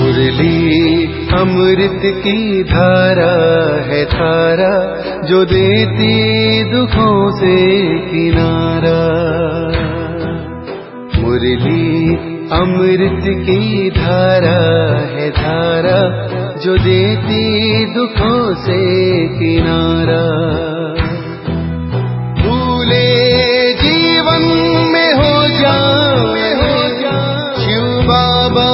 मुरली अमृत की धारा है धारा, जो देती दुखों से किनारा। मुरली अमृत की धारा है धारा, जो देती दुखों से किनारा। भूले जीवन में हो जाए शिव बाबा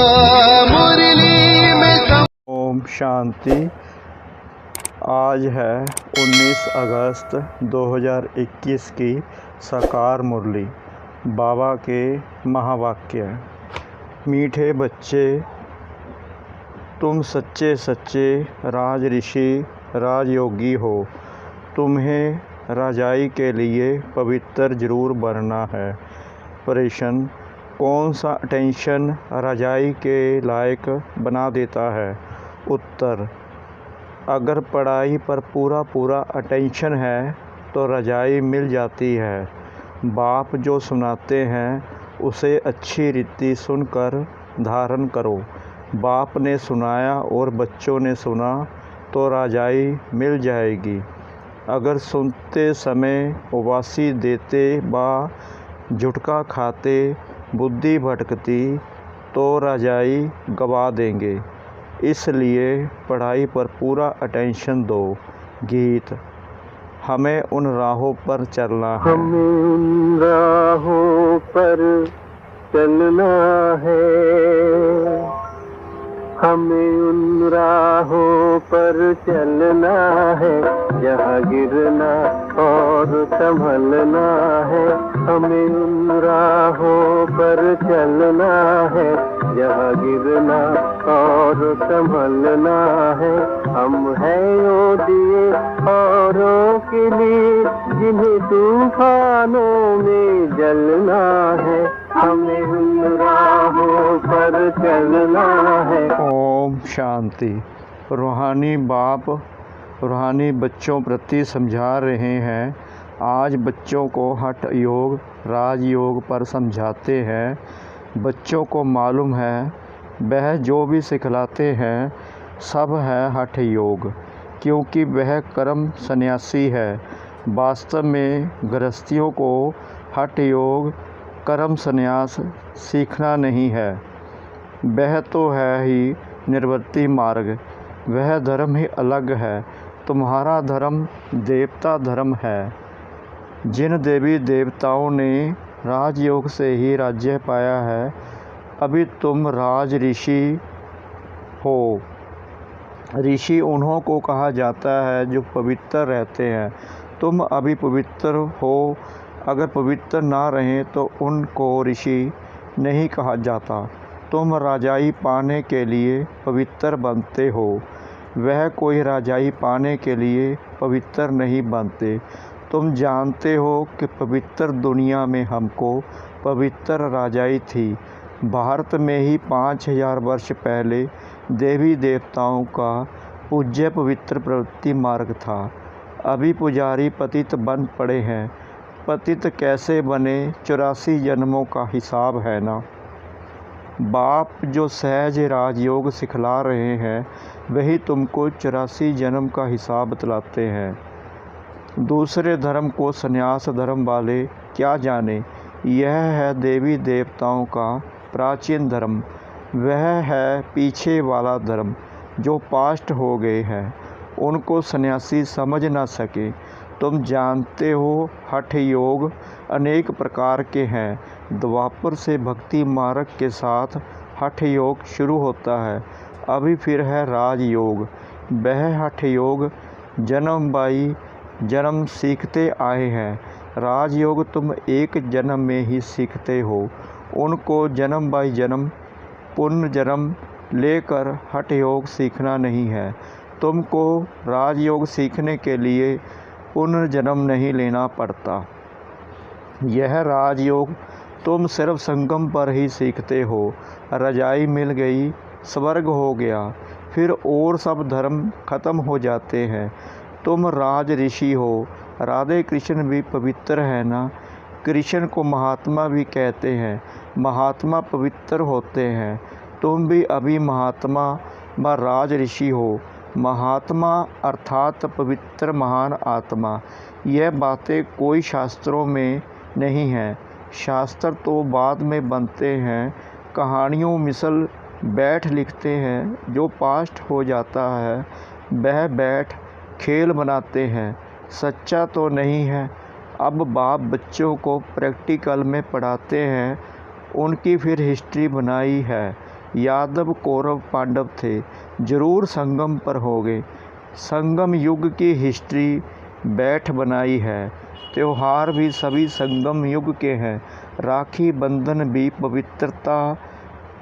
मुरली में ओम शांति। आज है 19 अगस्त 2021 की साकार मुरली। बाबा के महावाक्य। मीठे बच्चे, तुम सच्चे सच्चे राज ऋषि राजयोगी हो। तुम्हें राजाई के लिए पवित्र जरूर बनना है। प्रश्न: कौन सा टेंशन राजाई के लायक बना देता है? उत्तर: अगर पढ़ाई पर पूरा अटेंशन है तो रजाई मिल जाती है। बाप जो सुनाते हैं उसे अच्छी रीति सुनकर धारण करो। बाप ने सुनाया और बच्चों ने सुना तो रजाई मिल जाएगी। अगर सुनते समय उबासी देते व झुटका खाते बुद्धि भटकती तो रजाई गवा देंगे। इसलिए पढ़ाई पर पूरा अटेंशन दो। गीत। हमें उन राहों पर चलना है। हमें उन राहों पर चलना है। हमें उन राहों पर चलना है, जहाँ गिरना और संभलना है। हमें उन राहों पर चलना है, जहाँ गिरना और संभलना है। हम हैं वो दिए औरों के लिए, जिन्हें तूफानों में जलना है। हमें उन राहों पर चलना है। ओम शांति। रूहानी बाप रूहानी बच्चों प्रति समझा रहे हैं। आज बच्चों को हठ योग राजयोग पर समझाते हैं। बच्चों को मालूम है वह जो भी सिखलाते हैं सब है हठ योग, क्योंकि वह कर्म सन्यासी है। वास्तव में गृहस्थियों को हठ योग कर्म संन्यास सीखना नहीं है। वह तो है ही निवृत्ति मार्ग। वह धर्म ही अलग है। तुम्हारा धर्म देवता धर्म है। जिन देवी देवताओं ने राजयोग से ही राज्य पाया है, अभी तुम राज ऋषि हो। ऋषि उन्हों को कहा जाता है जो पवित्र रहते हैं। तुम अभी पवित्र हो। अगर पवित्र ना रहें तो उनको ऋषि नहीं कहा जाता। तुम राजाई पाने के लिए पवित्र बनते हो। वह कोई राजाई पाने के लिए पवित्र नहीं बनते। तुम जानते हो कि पवित्र दुनिया में हमको पवित्र राजाई थी। भारत में ही 5000 वर्ष पहले देवी देवताओं का पूज्य पवित्र प्रवृत्ति मार्ग था। अभी पुजारी पतित बन पड़े हैं। पतित कैसे बने? 84 जन्मों का हिसाब है ना। बाप जो सहज राजयोग सिखला रहे हैं वही तुमको 84 जन्म का हिसाब बतलाते हैं। दूसरे धर्म को संन्यास धर्म वाले क्या जाने। यह है देवी देवताओं का प्राचीन धर्म। वह है पीछे वाला धर्म जो पास्ट हो गए हैं। उनको सन्यासी समझ ना सके। तुम जानते हो हठ योग अनेक प्रकार के हैं। द्वापर से भक्ति मार्ग के साथ हठ योग शुरू होता है। अभी फिर है राजयोग। वह हठ योग जन्म बाई जन्म सीखते आए हैं। राजयोग तुम एक जन्म में ही सीखते हो। उनको जन्म बाई जन्म पुनर्जन्म लेकर हठ योग सीखना नहीं है। तुमको राजयोग सीखने के लिए पुनर्जन्म नहीं लेना पड़ता। यह राजयोग तुम सिर्फ संगम पर ही सीखते हो। रजाई मिल गई, स्वर्ग हो गया, फिर और सब धर्म खत्म हो जाते हैं। तुम राज ऋषि हो। राधे कृष्ण भी पवित्र है ना। कृष्ण को महात्मा भी कहते हैं। महात्मा पवित्र होते हैं। तुम भी अभी महात्मा व राज ऋषि हो। महात्मा अर्थात पवित्र महान आत्मा। यह बातें कोई शास्त्रों में नहीं हैं। शास्त्र तो बाद में बनते हैं, कहानियों मिसल बैठ लिखते हैं। जो पास्ट हो जाता है वह बैठ खेल बनाते हैं, सच्चा तो नहीं है। अब बाप बच्चों को प्रैक्टिकल में पढ़ाते हैं। उनकी फिर हिस्ट्री बनाई है। यादव कौरव पांडव थे, जरूर संगम पर होंगे। संगम युग की हिस्ट्री बैठ बनाई है। त्यौहार भी सभी संगम युग के हैं। राखी बंधन भी पवित्रता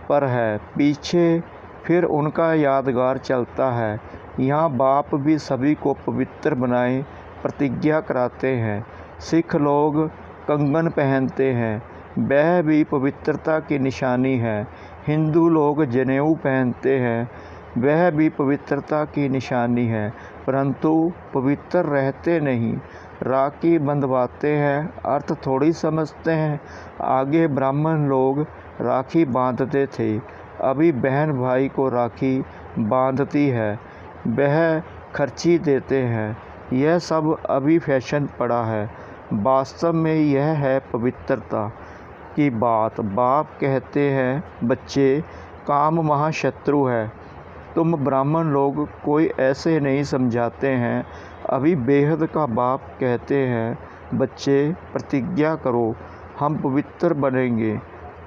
पर है, पीछे फिर उनका यादगार चलता है। यहाँ बाप भी सभी को पवित्र बनाए प्रतिज्ञा कराते हैं। सिख लोग कंगन पहनते हैं, वह भी पवित्रता की निशानी है। हिंदू लोग जनेऊ पहनते हैं, वह भी पवित्रता की निशानी है, परंतु पवित्र रहते नहीं। राखी बंधवाते हैं, अर्थ थोड़ी समझते हैं। आगे ब्राह्मण लोग राखी बांधते थे, अभी बहन भाई को राखी बांधती है, वह खर्ची देते हैं। यह सब अभी फैशन पड़ा है। वास्तव में यह है पवित्रता की बात। बाप कहते हैं, बच्चे, काम महाशत्रु है। तुम ब्राह्मण लोग कोई ऐसे नहीं समझाते हैं। अभी बेहद का बाप कहते हैं, बच्चे, प्रतिज्ञा करो, हम पवित्र बनेंगे,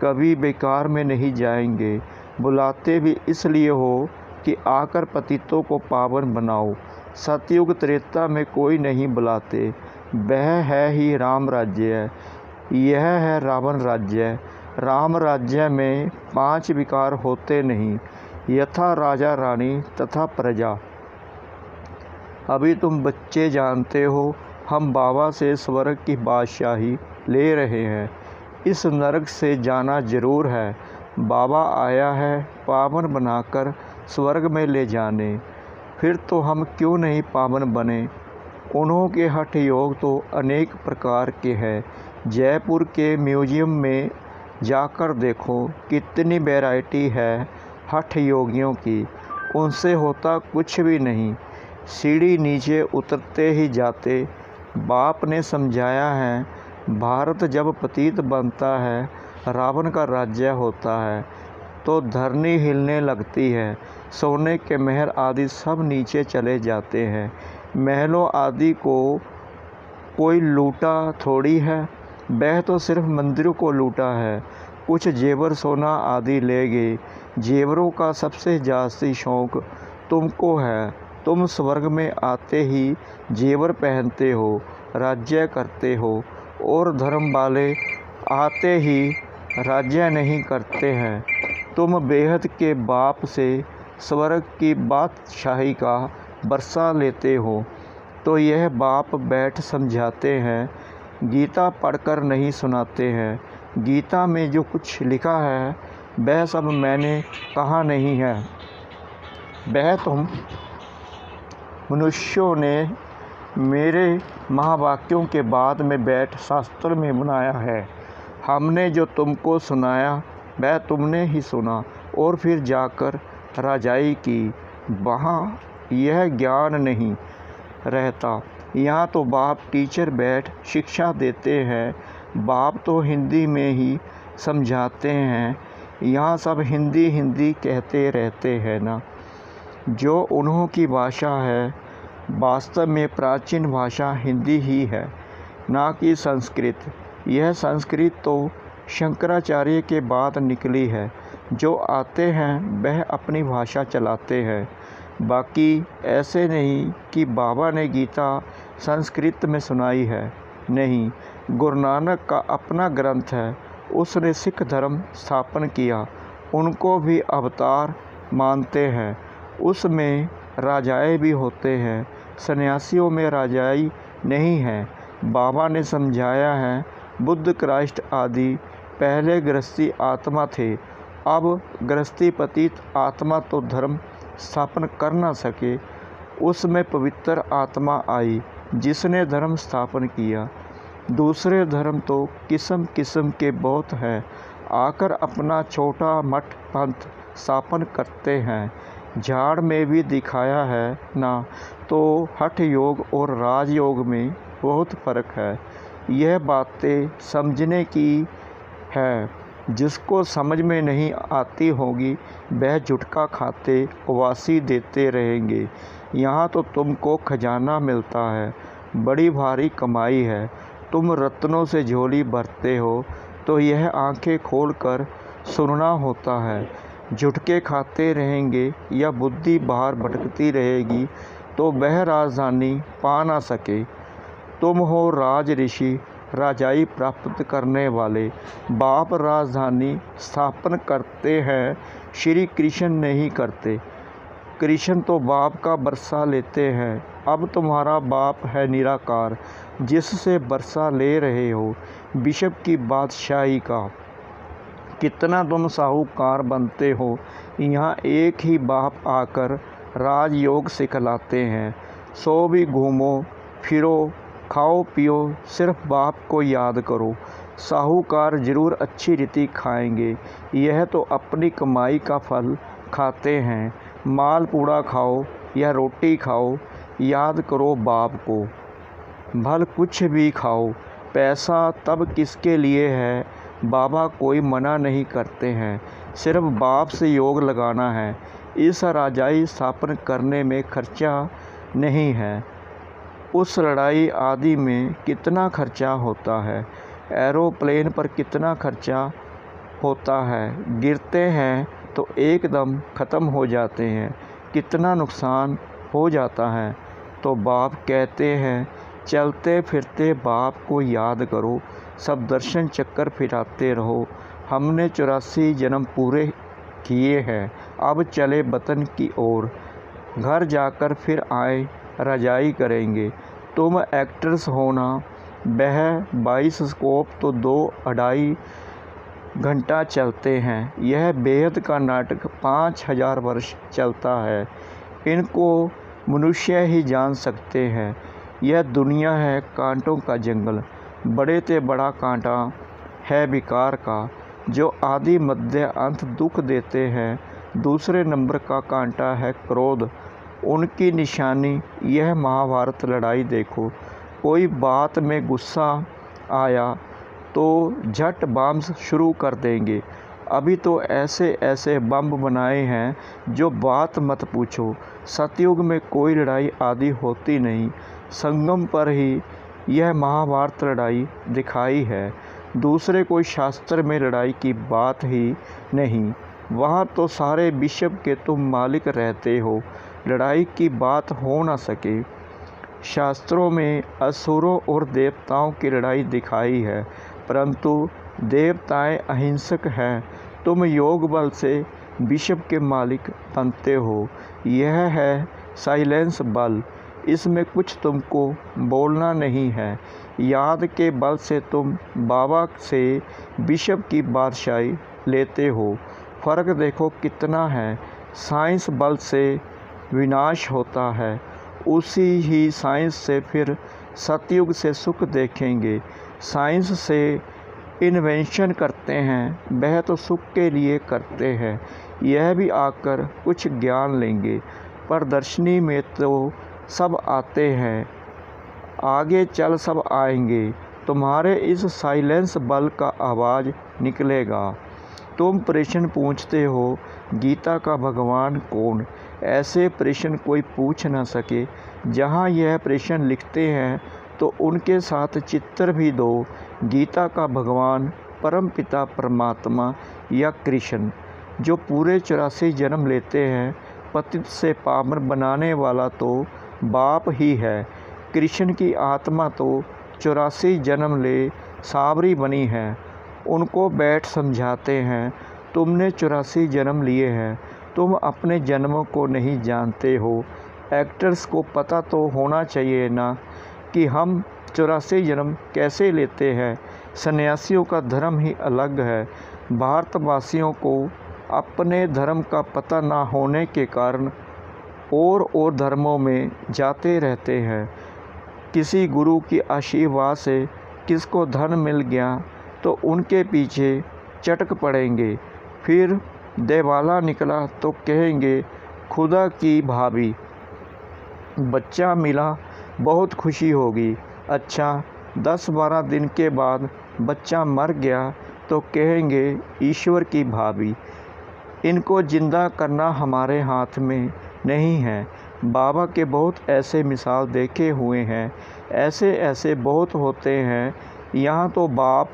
कभी बेकार में नहीं जाएंगे। बुलाते भी इसलिए हो कि आकर पतितों को पावन बनाओ। सतयुग त्रेता में कोई नहीं बुलाते, वह है ही राम राज्य। यह है रावण राज्य। राम राज्य में 5 विकार होते नहीं, यथा राजा रानी तथा प्रजा। अभी तुम बच्चे जानते हो, हम बाबा से स्वर्ग की बादशाही ले रहे हैं। इस नरक से जाना जरूर है। बाबा आया है पावन बनाकर स्वर्ग में ले जाने। फिर तो हम क्यों नहीं पावन बने। उन्होंने हठ योग तो अनेक प्रकार के हैं। जयपुर के म्यूजियम में जाकर देखो, कितनी वैरायटी है हठ योगियों की। उनसे होता कुछ भी नहीं, सीढ़ी नीचे उतरते ही जाते। बाप ने समझाया है, भारत जब पतित बनता है, रावण का राज्य होता है, तो धरनी हिलने लगती है। सोने के महल आदि सब नीचे चले जाते हैं। महलों आदि को कोई लूटा थोड़ी है, वह तो सिर्फ मंदिरों को लूटा है। कुछ जेवर सोना आदि ले गए। जेवरों का सबसे जास्ती शौक तुमको है। तुम स्वर्ग में आते ही जेवर पहनते हो, राज्य करते हो, और धर्म वाले आते ही राज्य नहीं करते हैं। तुम बेहद के बाप से स्वर्ग की बादशाही का बरसा लेते हो। तो यह बाप बैठ समझाते हैं, गीता पढ़कर नहीं सुनाते हैं। गीता में जो कुछ लिखा है वह सब मैंने कहा नहीं है, वह तुम मनुष्यों ने मेरे महावाक्यों के बाद में बैठ शास्त्र में बनाया है। हमने जो तुमको सुनाया वह तुमने ही सुना और फिर जाकर राजाई की। वहाँ यह ज्ञान नहीं रहता। यहाँ तो बाप टीचर बैठ शिक्षा देते हैं। बाप तो हिंदी में ही समझाते हैं। यहाँ सब हिंदी हिंदी कहते रहते हैं ना। जो उन्हों की भाषा है, वास्तव में प्राचीन भाषा हिंदी ही है, ना कि संस्कृत। यह संस्कृत तो शंकराचार्य के बाद निकली है। जो आते हैं वह अपनी भाषा चलाते हैं। बाकी ऐसे नहीं कि बाबा ने गीता संस्कृत में सुनाई है। नहीं, गुरु नानक का अपना ग्रंथ है, उसने सिख धर्म स्थापन किया। उनको भी अवतार मानते हैं। उसमें राजाएं भी होते हैं, सन्यासियों में राजाई नहीं है। बाबा ने समझाया है, बुद्ध क्राइस्ट आदि पहले गृहस्थी आत्मा थे। अब गृहस्थी पतित आत्मा तो धर्म स्थापन कर न सके। उसमें पवित्र आत्मा आई जिसने धर्म स्थापन किया। दूसरे धर्म तो किस्म किस्म के बहुत हैं। आकर अपना छोटा मठ पंथ स्थापन करते हैं। झाड़ में भी दिखाया है ना, तो हठ योग और राजयोग में बहुत फर्क है। यह बातें समझने की है। जिसको समझ में नहीं आती होगी वह झुटका खाते उबासी देते रहेंगे। यहाँ तो तुमको खजाना मिलता है, बड़ी भारी कमाई है। तुम रत्नों से झोली भरते हो तो यह आंखें खोलकर सुनना होता है। झुटके खाते रहेंगे या बुद्धि बाहर भटकती रहेगी तो वह राजधानी पा ना सके। तुम हो राज ऋषि, राजाई प्राप्त करने वाले। बाप राजधानी स्थापन करते हैं, श्री कृष्ण नहीं करते। कृष्ण तो बाप का बरसा लेते हैं। अब तुम्हारा बाप है निराकार, जिससे बरसा ले रहे हो बिशप की बादशाही का। कितना तुम साहूकार बनते हो। यहाँ एक ही बाप आकर राजयोग सिखलाते हैं। सो भी घूमो फिरो, खाओ पियो, सिर्फ बाप को याद करो। साहूकार जरूर अच्छी रीति खाएंगे, यह तो अपनी कमाई का फल खाते हैं। माल पूड़ा खाओ या रोटी खाओ, याद करो बाप को। भल कुछ भी खाओ, पैसा तब किसके लिए है, बाबा कोई मना नहीं करते हैं। सिर्फ बाप से योग लगाना है। इस राजाई स्थापन करने में खर्चा नहीं है। उस लड़ाई आदि में कितना खर्चा होता है, एरोप्लेन पर कितना खर्चा होता है। गिरते हैं तो एकदम ख़त्म हो जाते हैं, कितना नुकसान हो जाता है। तो बाप कहते हैं चलते फिरते बाप को याद करो, सब दर्शन चक्कर फिराते रहो। हमने 84 जन्म पूरे किए हैं, अब चले वतन की ओर। घर जाकर फिर आए रजाई करेंगे। तुम एक्टर्स होना, वह 22 स्कोप तो 2-2.5 घंटा चलते हैं। यह बेहद का नाटक 5000 वर्ष चलता है। इनको मनुष्य ही जान सकते हैं। यह दुनिया है कांटों का जंगल। बड़े से बड़ा कांटा है विकार का, जो आदि मध्य अंत दुख देते हैं। दूसरे नंबर का कांटा है क्रोध। उनकी निशानी यह महाभारत लड़ाई देखो। कोई बात में गुस्सा आया तो झट बम्स शुरू कर देंगे। अभी तो ऐसे ऐसे बम बनाए हैं जो बात मत पूछो। सतयुग में कोई लड़ाई आदि होती नहीं, संगम पर ही यह महाभारत लड़ाई दिखाई है। दूसरे कोई शास्त्र में लड़ाई की बात ही नहीं। वहाँ तो सारे बिशप के तुम मालिक रहते हो, लड़ाई की बात हो ना सके। शास्त्रों में असुरों और देवताओं की लड़ाई दिखाई है, परंतु देवताएं अहिंसक हैं। तुम योग बल से बिशप के मालिक बनते हो। यह है साइलेंस बल, इसमें कुछ तुमको बोलना नहीं है। याद के बल से तुम बाबा से बिशप की बादशाही लेते हो। फ़र्क देखो कितना है। साइंस बल से विनाश होता है, उसी ही साइंस से फिर सतयुग से सुख देखेंगे। साइंस से इन्वेंशन करते हैं, वह तो सुख के लिए करते हैं। यह भी आकर कुछ ज्ञान लेंगे। प्रदर्शनी में तो सब आते हैं, आगे चल सब आएंगे। तुम्हारे इस साइलेंस बल का आवाज़ निकलेगा। तुम प्रश्न पूछते हो गीता का भगवान कौन। ऐसे प्रश्न कोई पूछ न सके। जहाँ यह प्रश्न लिखते हैं तो उनके साथ चित्र भी दो। गीता का भगवान परम पिता परमात्मा या कृष्ण, जो पूरे 84 जन्म लेते हैं। पतित से पावन बनाने वाला तो बाप ही है। कृष्ण की आत्मा तो 84 जन्म ले सावरी बनी है। उनको बैठ समझाते हैं, तुमने 84 जन्म लिए हैं, तुम अपने जन्मों को नहीं जानते हो। एक्टर्स को पता तो होना चाहिए ना कि हम 84 जन्म कैसे लेते हैं। सन्यासियों का धर्म ही अलग है। भारतवासियों को अपने धर्म का पता ना होने के कारण और धर्मों में जाते रहते हैं। किसी गुरु की आशीर्वाद से किसको धन मिल गया तो उनके पीछे चटक पड़ेंगे। फिर देवाला निकला तो कहेंगे खुदा की भाभी। बच्चा मिला बहुत खुशी होगी। अच्छा 10-12 दिन के बाद बच्चा मर गया तो कहेंगे ईश्वर की भाभी। इनको जिंदा करना हमारे हाथ में नहीं है। बाबा के बहुत ऐसे मिसाल देखे हुए हैं, ऐसे ऐसे बहुत होते हैं। यहाँ तो बाप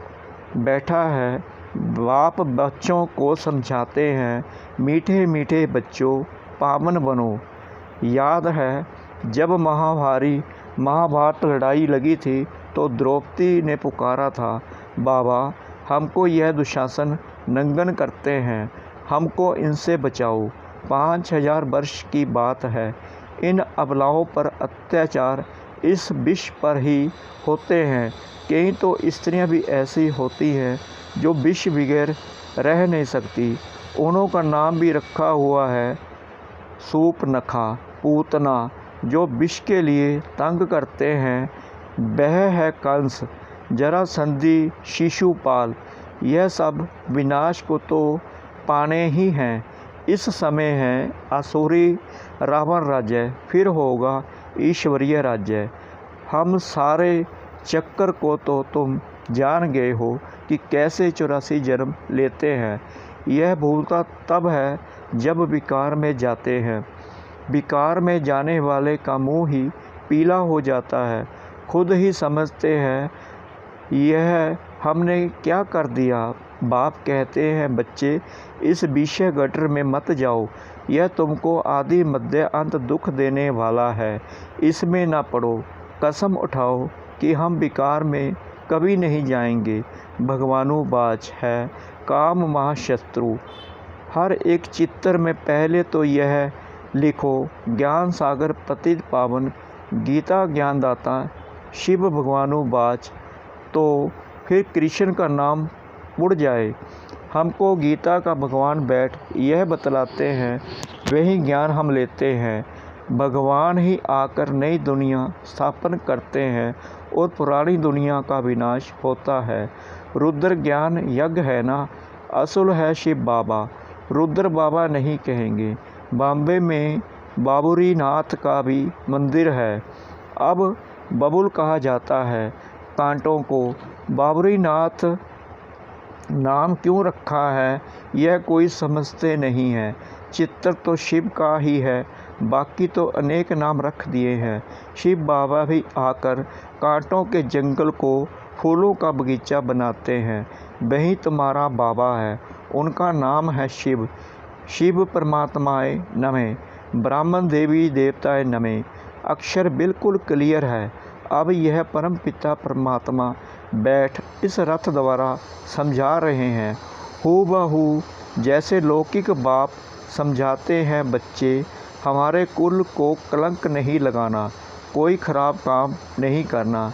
बैठा है, बाप बच्चों को समझाते हैं, मीठे मीठे बच्चों पावन बनो। याद है जब महाभारत लड़ाई लगी थी तो द्रौपदी ने पुकारा था, बाबा हमको यह दुशासन नंगन करते हैं, हमको इनसे बचाओ। 5000 वर्ष की बात है। इन अबलाओं पर अत्याचार इस विष पर ही होते हैं। कई तो स्त्रियां भी ऐसी होती हैं जो विष बगैर रह नहीं सकती। उन्हों का नाम भी रखा हुआ है सूपनखा, पूतना। जो विष के लिए तंग करते हैं वह है कंस, जरासंधी, शिशुपाल। यह सब विनाश को तो पाने ही हैं। इस समय है आसुरी रावण राज्य, फिर होगा ईश्वरीय राज्य। हम सारे चक्कर को तो तुम जान गए हो कि कैसे 84 जन्म लेते हैं। यह भूलता तब है जब विकार में जाते हैं। विकार में जाने वाले का मुंह ही पीला हो जाता है। खुद ही समझते हैं यह हमने क्या कर दिया। बाप कहते हैं बच्चे इस विषय गटर में मत जाओ, यह तुमको आदि मध्य अंत दुख देने वाला है, इसमें ना पड़ो। कसम उठाओ कि हम विकार में कभी नहीं जाएंगे। भगवानुवाच है काम महाशत्रु। हर एक चित्तर में पहले तो यह लिखो ज्ञान सागर पतित पावन, गीता ज्ञानदाता शिव भगवानुवाच, तो फिर कृष्ण का नाम उड़ जाए। हमको गीता का भगवान बैठ यह बतलाते हैं, वही ज्ञान हम लेते हैं। भगवान ही आकर नई दुनिया स्थापन करते हैं और पुरानी दुनिया का विनाश होता है। रुद्र ज्ञान यज्ञ है ना, असुल है शिव बाबा, रुद्र बाबा नहीं कहेंगे। बॉम्बे में बाबूरी नाथ का भी मंदिर है, अब बबुल कहा जाता है कांटों को। बाबूरी नाथ नाम क्यों रखा है यह कोई समझते नहीं है। चित्र तो शिव का ही है, बाकी तो अनेक नाम रख दिए हैं। शिव बाबा भी आकर कांटों के जंगल को फूलों का बगीचा बनाते हैं। वही तुम्हारा बाबा है, उनका नाम है शिव। शिव परमात्माए नमः, ब्राह्मण देवी देवताए नमः। अक्षर बिल्कुल क्लियर है। अब यह परम पिता परमात्मा बैठ इस रथ द्वारा समझा रहे हैं, हूबहू जैसे लौकिक बाप समझाते हैं बच्चे। हमारे कुल को कलंक नहीं लगाना, कोई खराब काम नहीं करना।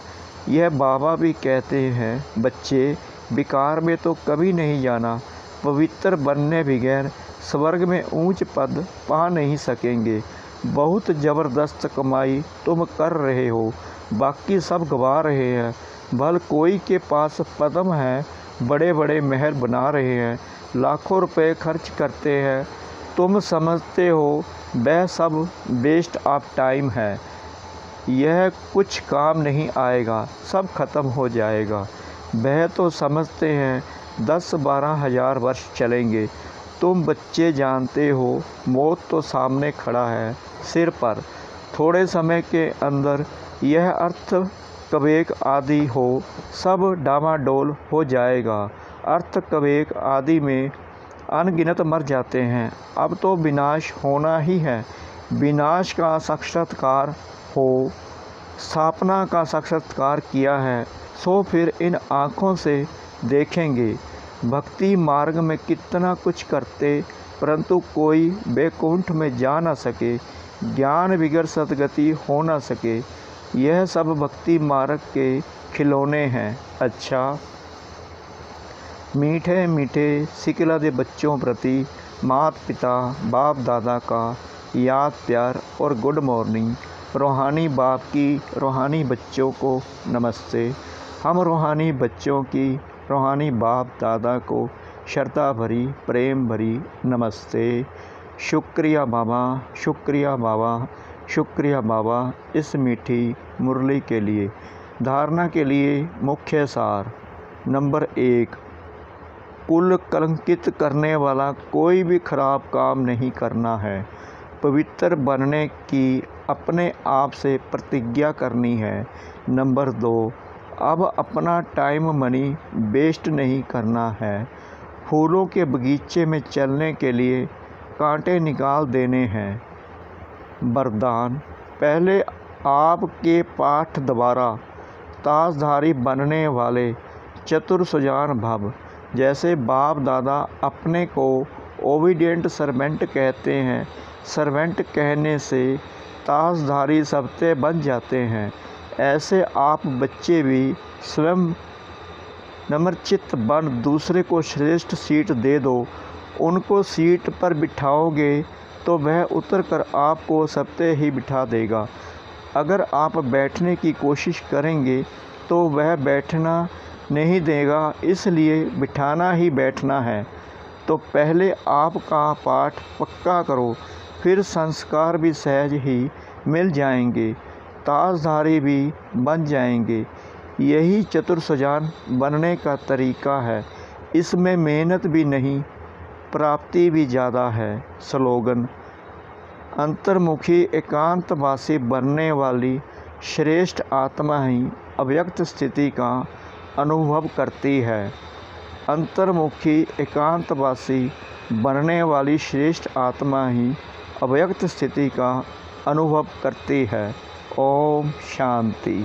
यह बाबा भी कहते हैं बच्चे विकार में तो कभी नहीं जाना, पवित्र बनने बगैर स्वर्ग में ऊंच पद पा नहीं सकेंगे। बहुत ज़बरदस्त कमाई तुम कर रहे हो, बाकी सब गवा रहे हैं। भल कोई के पास पदम है, बड़े बड़े महल बना रहे हैं, लाखों रुपए खर्च करते हैं। तुम समझते हो वह सब वेस्ट ऑफ टाइम है, यह कुछ काम नहीं आएगा, सब खत्म हो जाएगा। वह तो समझते हैं 10-12 हज़ार वर्ष चलेंगे। तुम बच्चे जानते हो मौत तो सामने खड़ा है सिर पर। थोड़े समय के अंदर यह अर्थ कवेक आदि हो सब डामाडोल हो जाएगा। अर्थ कवेक आदि में अनगिनत मर जाते हैं। अब तो विनाश होना ही है। विनाश का साक्षात्कार हो, स्थापना का साक्षात्कार किया है, सो फिर इन आँखों से देखेंगे। भक्ति मार्ग में कितना कुछ करते, परंतु कोई वैकुंठ में जा न सके, ज्ञान बिगर सद्गति हो न सके। यह सब भक्ति मार्ग के खिलौने हैं। अच्छा मीठे मीठे सिकला दे बच्चों प्रति माता पिता बाप दादा का याद प्यार और गुड मॉर्निंग। रूहानी बाप की रूहानी बच्चों को नमस्ते। हम रूहानी बच्चों की रूहानी बाप दादा को श्रद्धा भरी प्रेम भरी नमस्ते। शुक्रिया बाबा, शुक्रिया बाबा, शुक्रिया बाबा इस मीठी मुरली के लिए। धारणा के लिए मुख्य सार। नंबर 1, कुल कलंकित करने वाला कोई भी खराब काम नहीं करना है। पवित्र बनने की अपने आप से प्रतिज्ञा करनी है। नंबर 2, अब अपना टाइम मनी वेस्ट नहीं करना है। फूलों के बगीचे में चलने के लिए कांटे निकाल देने हैं। वरदान। पहले आपके पाठ द्वारा ताजधारी बनने वाले चतुर सुजान भव। जैसे बाप दादा अपने को ओबीडिएंट सर्वेंट कहते हैं, सर्वेंट कहने से ताजधारी सबसे बन जाते हैं, ऐसे आप बच्चे भी स्वयं नम्रचित्त बन दूसरे को श्रेष्ठ सीट दे दो। उनको सीट पर बिठाओगे तो वह उतर कर आपको सबसे ही बिठा देगा। अगर आप बैठने की कोशिश करेंगे तो वह बैठना नहीं देगा, इसलिए बिठाना ही बैठना है। तो पहले आपका पाठ पक्का करो, फिर संस्कार भी सहज ही मिल जाएंगे, ताजधारी भी बन जाएंगे। यही चतुर सुजान बनने का तरीका है। इसमें मेहनत भी नहीं, प्राप्ति भी ज़्यादा है। स्लोगन। अंतर्मुखी एकांतवासी बनने वाली श्रेष्ठ आत्मा ही अव्यक्त स्थिति का अनुभव करती है। अंतर्मुखी एकांतवासी बनने वाली श्रेष्ठ आत्मा ही अव्यक्त स्थिति का अनुभव करती है। ओम शांति।